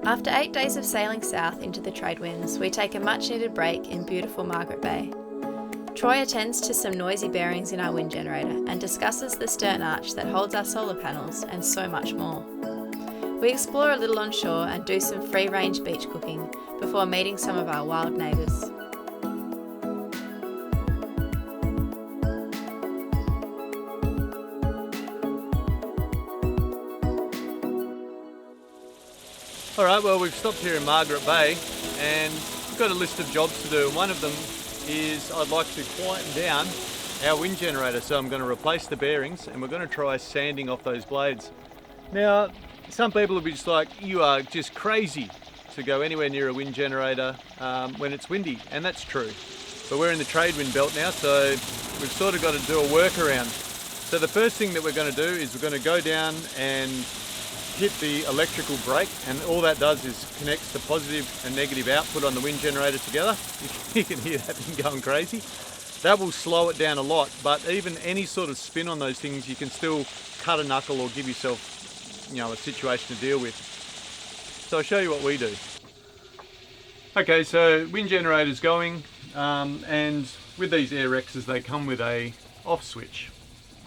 After 8 days of sailing south into the trade winds, we take a much needed break in beautiful Margaret Bay. Troy attends to some noisy bearings in our wind generator and discusses the stern arch that holds our solar panels and so much more. We explore a little on shore and do some free-range beach cooking before meeting some of our wild neighbours. Alright, well, we've stopped here in Margaret Bay and we've got a list of jobs to do. One of them is I'd like to quieten down our wind generator, so I'm going to replace the bearings and we're going to try sanding off those blades. Now, some people will be just like, you are just crazy to go anywhere near a wind generator when it's windy, and that's true. But we're in the trade wind belt now, so we've sort of got to do a workaround. So the first thing that we're going to do is we're going to go down and hit the electrical brake, and all that does is connects the positive and negative output on the wind generator together. You can hear that thing going crazy. That will slow it down a lot, but even any sort of spin on those things, you can still cut a knuckle or give yourself, a situation to deal with. So I'll show you what we do. Okay, so wind generator's going, and with these Air X's they come with a off switch.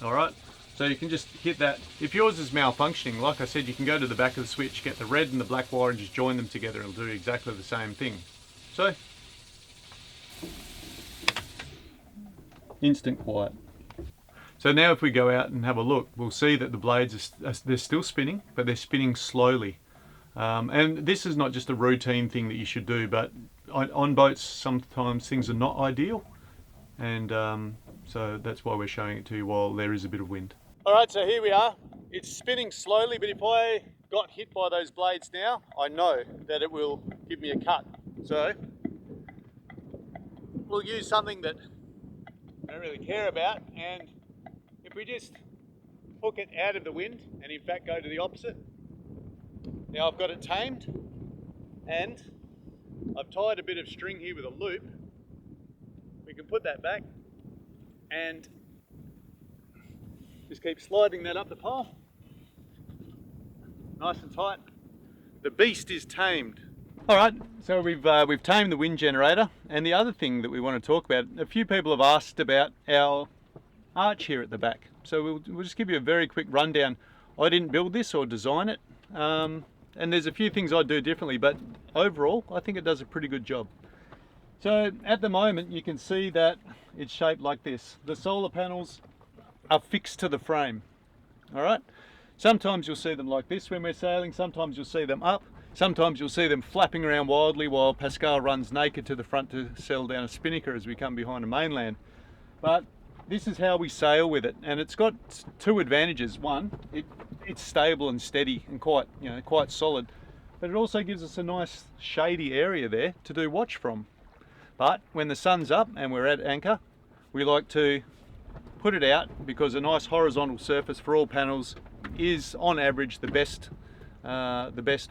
All right. So you can just hit that. If yours is malfunctioning, like I said, you can go to the back of the switch, get the red and the black wire and just join them together. It'll do exactly the same thing. So, instant quiet. So now if we go out and have a look, we'll see that the blades, they're still spinning, but they're spinning slowly. And this is not just a routine thing that you should do, but on boats sometimes things are not ideal. And so that's why we're showing it to you while there is a bit of wind. Alright, so here we are. It's spinning slowly, but if I got hit by those blades now, I know that it will give me a cut. So we'll use something that I don't really care about, and if we just hook it out of the wind and in fact go to the opposite. Now I've got it tamed and I've tied a bit of string here with a loop. We can put that back and just keep sliding that up the pole. Nice and tight. The beast is tamed. Alright, so we've tamed the wind generator, and the other thing that we want to talk about, a few people have asked about our arch here at the back. So we'll just give you a very quick rundown. I didn't build this or design it, and there's a few things I'd do differently, but overall I think it does a pretty good job. So at the moment you can see that it's shaped like this. The solar panels are fixed to the frame. Alright? Sometimes you'll see them like this when we're sailing, sometimes you'll see them up, sometimes you'll see them flapping around wildly while Pascal runs naked to the front to settle down a spinnaker as we come behind a mainland. But this is how we sail with it, and it's got two advantages. One, it's stable and steady and quite solid, but it also gives us a nice shady area there to do watch from. But when the sun's up and we're at anchor, we like to put it out because a nice horizontal surface for all panels is on average the best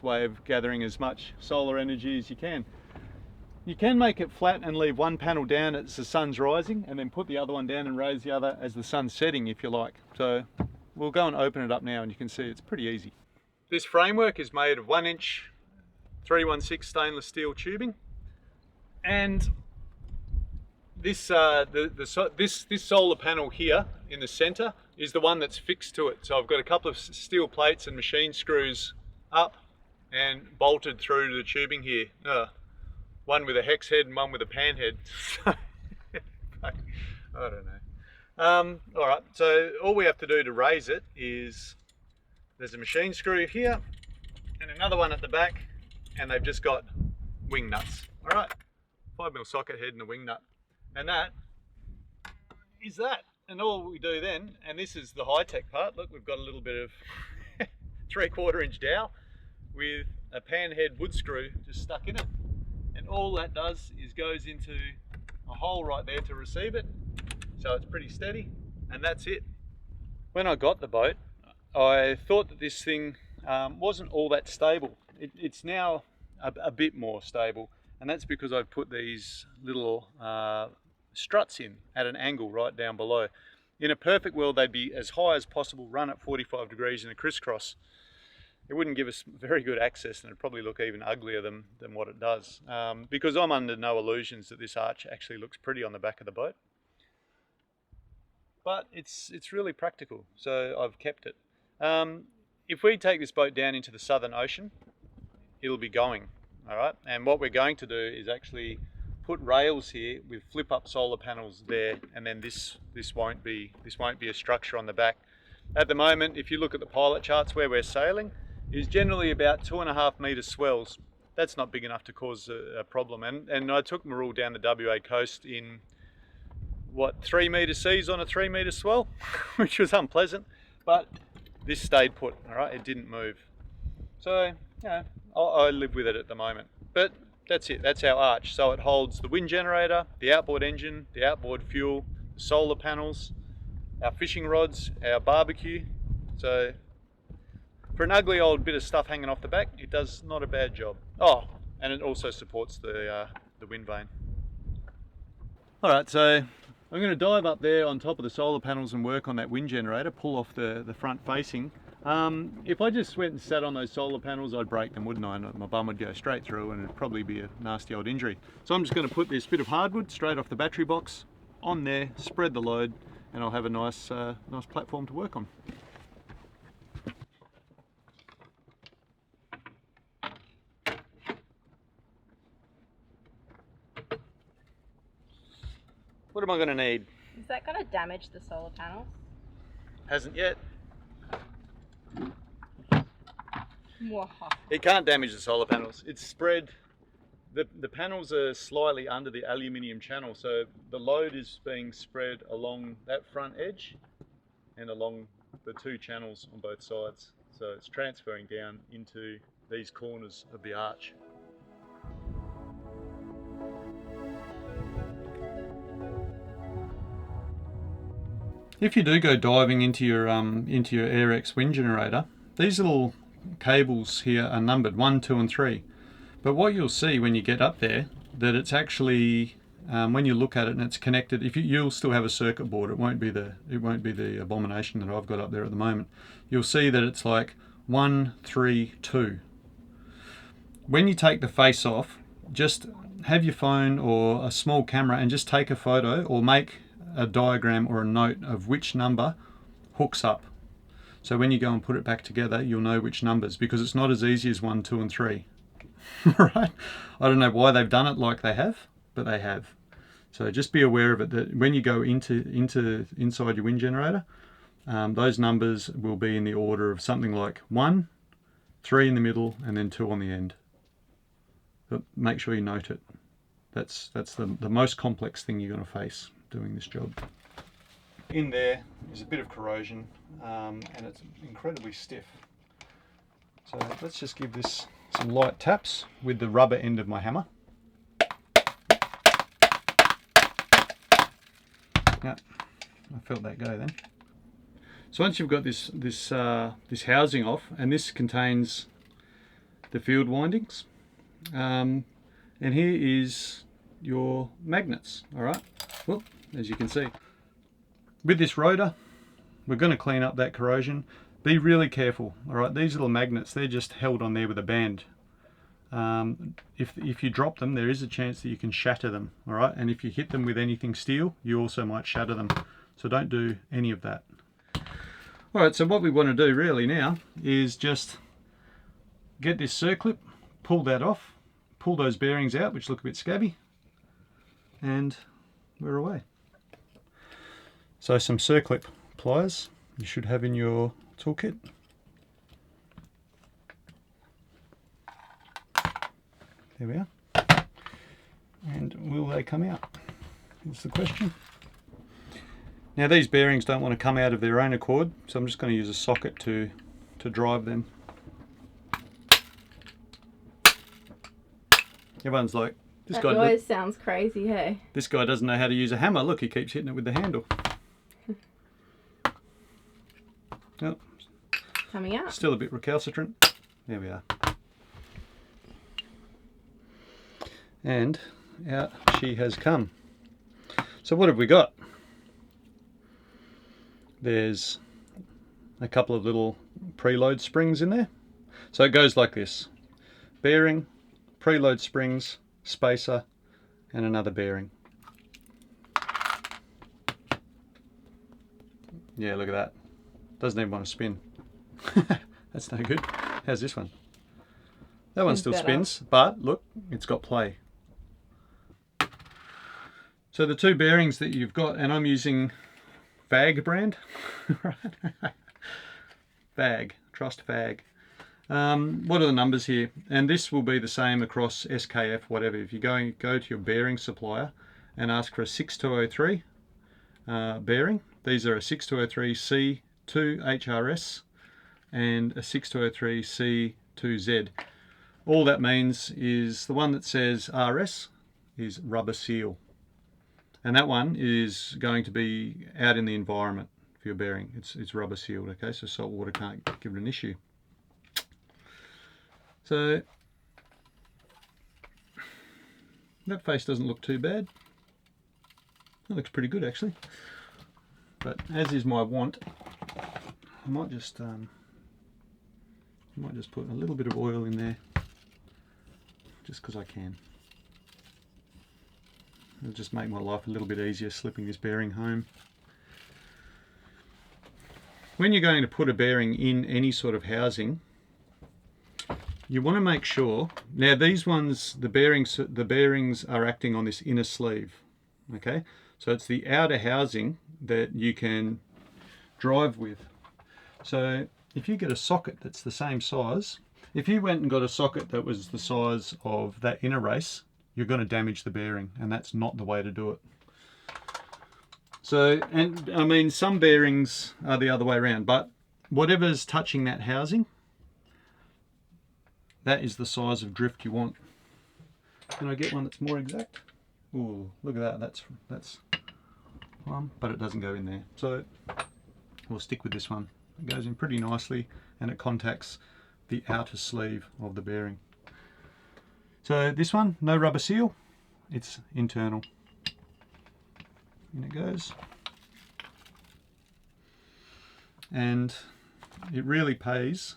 way of gathering as much solar energy as you can. You can make it flat and leave one panel down as the sun's rising and then put the other one down and raise the other as the sun's setting if you like. So we'll go and open it up now and you can see it's pretty easy. This framework is made of 1-inch 316 stainless steel tubing, and this solar panel here in the center is the one that's fixed to it. So I've got a couple of steel plates and machine screws up and bolted through to the tubing here. One with a hex head and one with a pan head. I don't know. Alright, so all we have to do to raise it is there's a machine screw here and another one at the back, and they've just got wing nuts. Alright, 5mm socket head and a wing nut. And that is that. And all we do then, and this is the high-tech part, look, we've got a little bit of 3/4 inch dowel with a pan head wood screw just stuck in it. And all that does is goes into a hole right there to receive it. So it's pretty steady, and that's it. When I got the boat, I thought that this thing wasn't all that stable. It's now a bit more stable, and that's because I've put these little struts in at an angle right down below. In a perfect world they'd be as high as possible, run at 45 degrees in a crisscross. it wouldn't give us very good access, and it'd probably look even uglier than what it does. Because I'm under no illusions that this arch actually looks pretty on the back of the boat. But it's really practical, so I've kept it. If we take this boat down into the Southern Ocean, it'll be going, all right? And what we're going to do is actually put rails here with flip-up solar panels there, and then this won't be a structure on the back. At the moment, if you look at the pilot charts where we're sailing, is generally about 2.5 metre swells. That's not big enough to cause a problem. And I took Marul down the WA coast in, what, 3 metre seas on a 3 metre swell, which was unpleasant, but this stayed put, all right? It didn't move. So, yeah, I live with it at the moment. But that's it, that's our arch. So it holds the wind generator, the outboard engine, the outboard fuel, the solar panels, our fishing rods, our barbecue. So for an ugly old bit of stuff hanging off the back, it does not a bad job. Oh, and it also supports the wind vane. All right, so I'm going to dive up there on top of the solar panels and work on that wind generator, pull off the front facing. If I just went and sat on those solar panels, I'd break them, wouldn't I? And my bum would go straight through and it'd probably be a nasty old injury. So I'm just going to put this bit of hardwood straight off the battery box on there, spread the load, and I'll have a nice platform to work on. What am I going to need? Is that going to damage the solar panels? Hasn't yet. Whoa. It can't damage the solar panels. It's spread, the panels are slightly under the aluminium channel, so the load is being spread along that front edge and along the two channels on both sides. So it's transferring down into these corners of the arch. If you do go diving into your AirX wind generator, these little cables here are numbered 1, 2 and 3. But what you'll see when you get up there, that it's actually, when you look at it and it's connected, you'll still have a circuit board. It won't be the abomination that I've got up there at the moment. You'll see that it's like 1, 3, 2. When you take the face off, just have your phone or a small camera and just take a photo or make a diagram or a note of which number hooks up. So when you go and put it back together, you'll know which numbers, because it's not as easy as 1, 2 and 3. Right? I don't know why they've done it like they have, but they have. So just be aware of it, that when you go inside your wind generator, those numbers will be in the order of something like 1, 3 in the middle, and then 2 on the end. But make sure you note it. That's the most complex thing you're going to face doing this job. In there is a bit of corrosion, and it's incredibly stiff. So let's just give this some light taps with the rubber end of my hammer. Yeah, I felt that go then. So once you've got this housing off, and this contains the field windings, and here is your magnets. All right. Whoop. As you can see. With this rotor, we're going to clean up that corrosion. Be really careful, all right? These little magnets, they're just held on there with a band. If you drop them, there is a chance that you can shatter them, all right? And if you hit them with anything steel, you also might shatter them. So don't do any of that. All right, so what we want to do really now is just get this circlip, pull that off, pull those bearings out, which look a bit scabby, and we're away. So some circlip pliers you should have in your toolkit. There we are. And will they come out? That's the question. Now these bearings don't want to come out of their own accord, so I'm just going to use a socket to drive them. Everyone's like, this that guy noise sounds crazy, hey? This guy doesn't know how to use a hammer. Look, he keeps hitting it with the handle. Oh, coming out. Still a bit recalcitrant. There we are. And out she has come. So what have we got? There's a couple of little preload springs in there. So it goes like this: bearing, preload springs, spacer, and another bearing. Yeah, look at that. Doesn't even want to spin. That's no good. How's this one? That one still spins, but look, it's got play. So the two bearings that you've got, and I'm using Fag brand, right? Fag, trust Fag. What are the numbers here? And this will be the same across SKF, whatever. If you go to your bearing supplier and ask for a 6203 bearing, these are a 6203 C2HRS and a 6203 C2Z. All that means is the one that says RS is rubber seal. And that one is going to be out in the environment for your bearing. It's rubber sealed, okay? So salt water can't give it an issue. So that face doesn't look too bad. It looks pretty good actually. But as is my want, I might just put a little bit of oil in there, just because I can. It'll just make my life a little bit easier slipping this bearing home. When you're going to put a bearing in any sort of housing, you want to make sure, now these ones, the bearings are acting on this inner sleeve, okay? So it's the outer housing that you can drive with. So if you get a socket that's the same size, if you went and got a socket that was the size of that inner race, you're going to damage the bearing, and that's not the way to do it. So, and I mean, some bearings are the other way around, but whatever's touching that housing, that is the size of drift you want. Can I get one that's more exact? Ooh, look at that, that's one, but it doesn't go in there. So we'll stick with this one. It goes in pretty nicely and it contacts the outer sleeve of the bearing. So this one, no rubber seal, it's internal. In it goes. And it really pays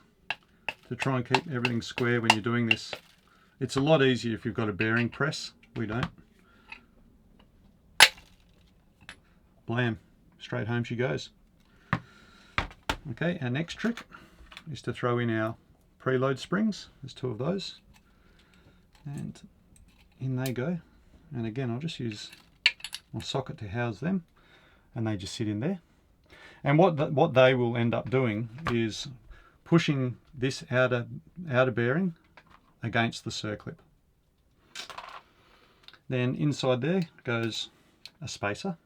to try and keep everything square when you're doing this. It's a lot easier if you've got a bearing press. We don't. Blam, straight home she goes. Okay, our next trick is to throw in our preload springs. There's two of those. And in they go. And again, I'll just use my socket to house them, and they just sit in there. And what they will end up doing is pushing this outer bearing against the circlip. Then inside there goes a spacer.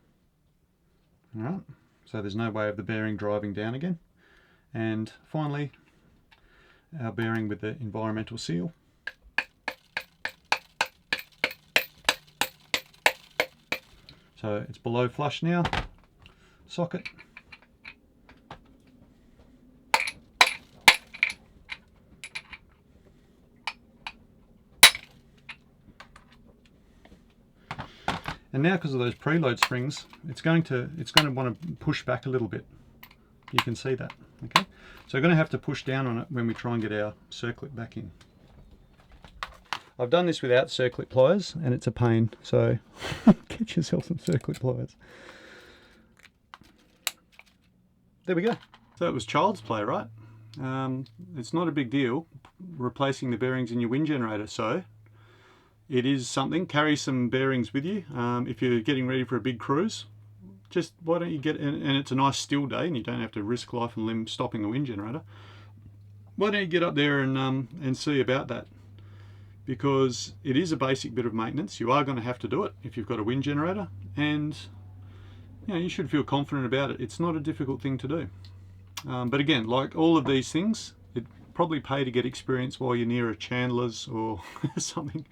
All right, so there's no way of the bearing driving down again. And finally, our bearing with the environmental seal. So it's below flush now, socket. And now, because of those preload springs, it's going to want to push back a little bit. You can see that, okay? So we're going to have to push down on it when we try and get our circlip back in. I've done this without circlip pliers, and it's a pain, so get yourself some circlip pliers. There we go. So it was child's play, right? It's not a big deal replacing the bearings in your wind generator, so it is something. Carry some bearings with you. If you're getting ready for a big cruise, just why don't you get, and it's a nice still day and you don't have to risk life and limb stopping the wind generator, why don't you get up there and see about that? Because it is a basic bit of maintenance. You are going to have to do it if you've got a wind generator, and you know, you should feel confident about it. It's not a difficult thing to do. But again, like all of these things, it probably pay to get experience while you're near a chandler's or something,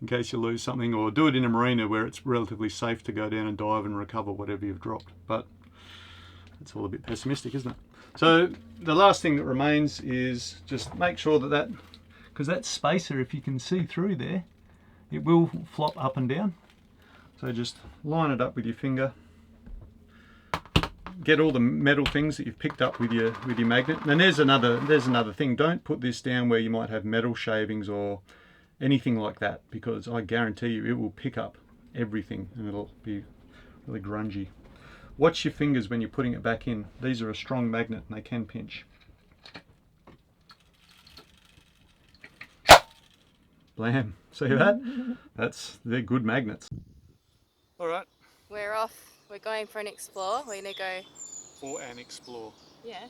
in case you lose something, or do it in a marina where it's relatively safe to go down and dive and recover whatever you've dropped. But it's all a bit pessimistic, isn't it? So the last thing that remains is just make sure that because that spacer, if you can see through there, it will flop up and down. So just line it up with your finger, get all the metal things that you've picked up with your magnet. And there's another thing. Don't put this down where you might have metal shavings or anything like that, because I guarantee you it will pick up everything and it'll be really grungy. Watch your fingers when you're putting it back in. These are a strong magnet and they can pinch. Blam. See that? They're good magnets. All right. We're off. We're going for an explore. We're gonna go For an explore. Yeah.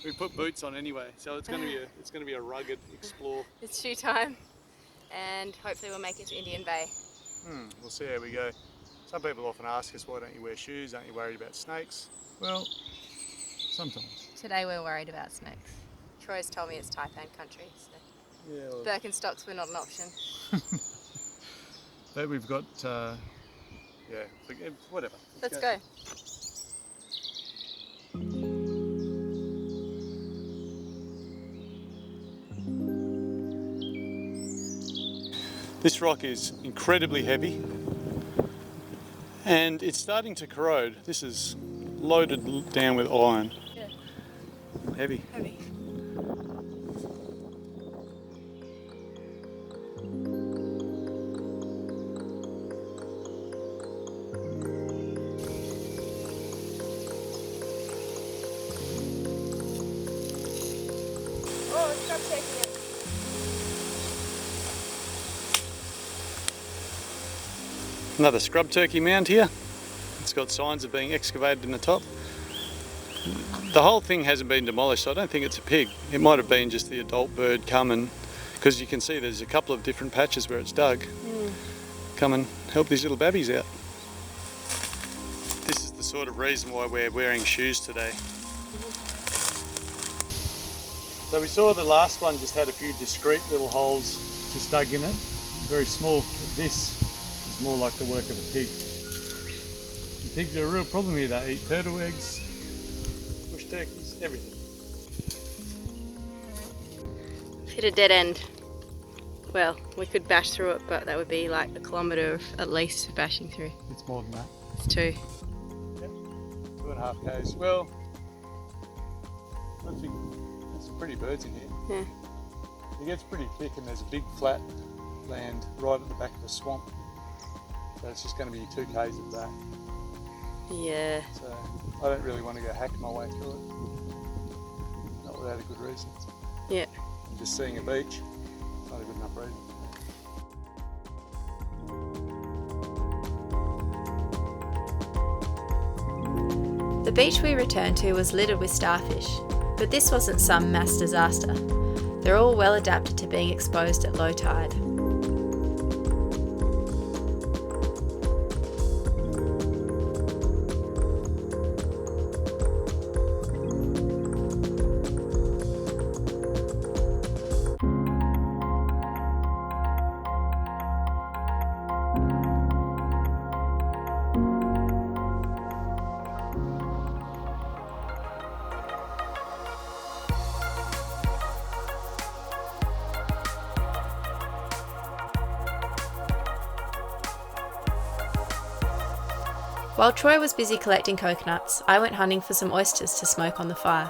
We put boots on anyway, so it's going to be a rugged explore. It's shoe time, and hopefully we'll make it to Indian Bay. We'll see how we go. Some people often ask us, why don't you wear shoes? Aren't you worried about snakes? Well, sometimes. Today we're worried about snakes. Troy's told me it's Taipan country, so Yeah. Well, Birkenstocks were not an option. but we've got, yeah, whatever. Let's go. This rock is incredibly heavy and it's starting to corrode. This is loaded down with iron. Yeah. Heavy. Heavy. Oh, stop shaking it. Another scrub turkey mound here. It's got signs of being excavated in the top. The whole thing hasn't been demolished, so I don't think it's a pig. It might have been just the adult bird coming, because you can see there's a couple of different patches where it's dug. Come and help these little babbies out. This is the sort of reason why we're wearing shoes today. So we saw the last one just had a few discrete little holes just dug in it, very small. This is more like the work of a pig. The pigs are a real problem here. They eat turtle eggs, bush turkeys, everything. Hit a dead end. Well, we could bash through it, but that would be like a kilometre at least bashing through. It's more than that. It's 2. Yep, 2.5 k's. Well, I think there's some pretty birds in here. Yeah. It gets pretty thick and there's a big flat land right at the back of the swamp. So it's just going to be 2 k's of that. Yeah. So I don't really want to go hack my way through it. Not without a good reason. Yeah. Just seeing a beach, not a good enough reason. The beach we returned to was littered with starfish, but this wasn't some mass disaster. They're all well adapted to being exposed at low tide. While Troy was busy collecting coconuts, I went hunting for some oysters to smoke on the fire.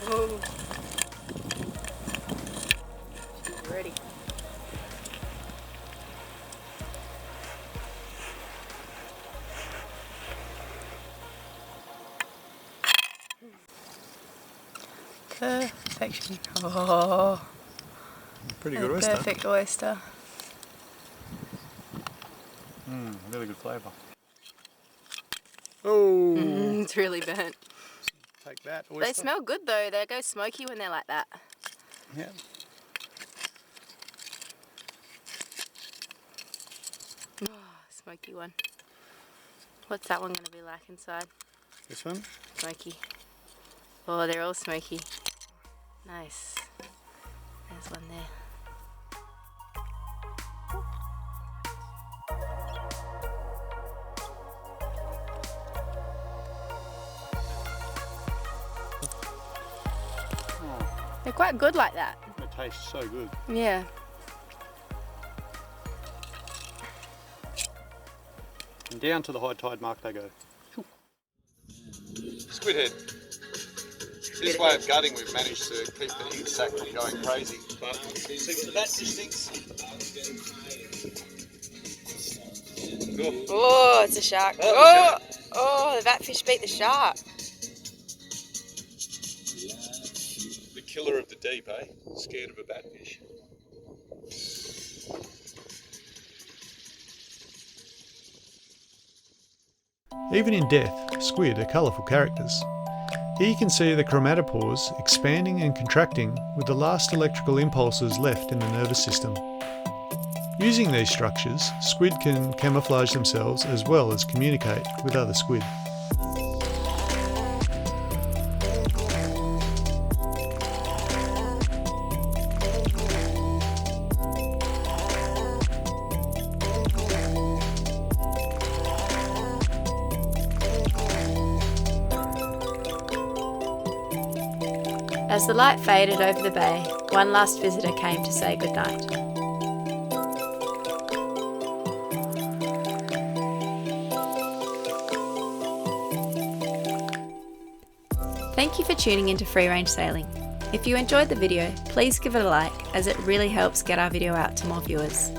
Whoa. She's ready. Perfection. Oh, Pretty good oyster. Perfect oyster. Really good flavour. Oh, It's really burnt. take that oyster. They smell good though. They go smoky when they're like that. Yeah. Oh, smoky one. What's that one going to be like inside? This one? Smoky. Oh, they're all smoky. Nice. There's one there. They're quite good like that. It tastes so good. Yeah. And down to the high tide mark they go. Squid head. This way of gutting we've managed to keep the ink sac from going crazy. But see what the bat fish thinks. Oh, it's a shark. Oh, the batfish beat the shark. The killer of the deep, eh? Scared of a batfish. Even in death, squid are colourful characters. Here you can see the chromatophores expanding and contracting with the last electrical impulses left in the nervous system. Using these structures, squid can camouflage themselves as well as communicate with other squid. As the light faded over the bay, one last visitor came to say goodnight. Thank you for tuning into Free Range Sailing. If you enjoyed the video, please give it a like, as it really helps get our video out to more viewers.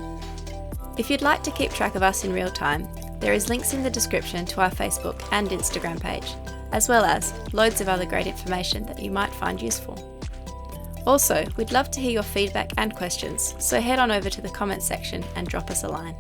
If you'd like to keep track of us in real time, there is links in the description to our Facebook and Instagram page, as well as loads of other great information that you might find useful. Also, we'd love to hear your feedback and questions, so head on over to the comments section and drop us a line.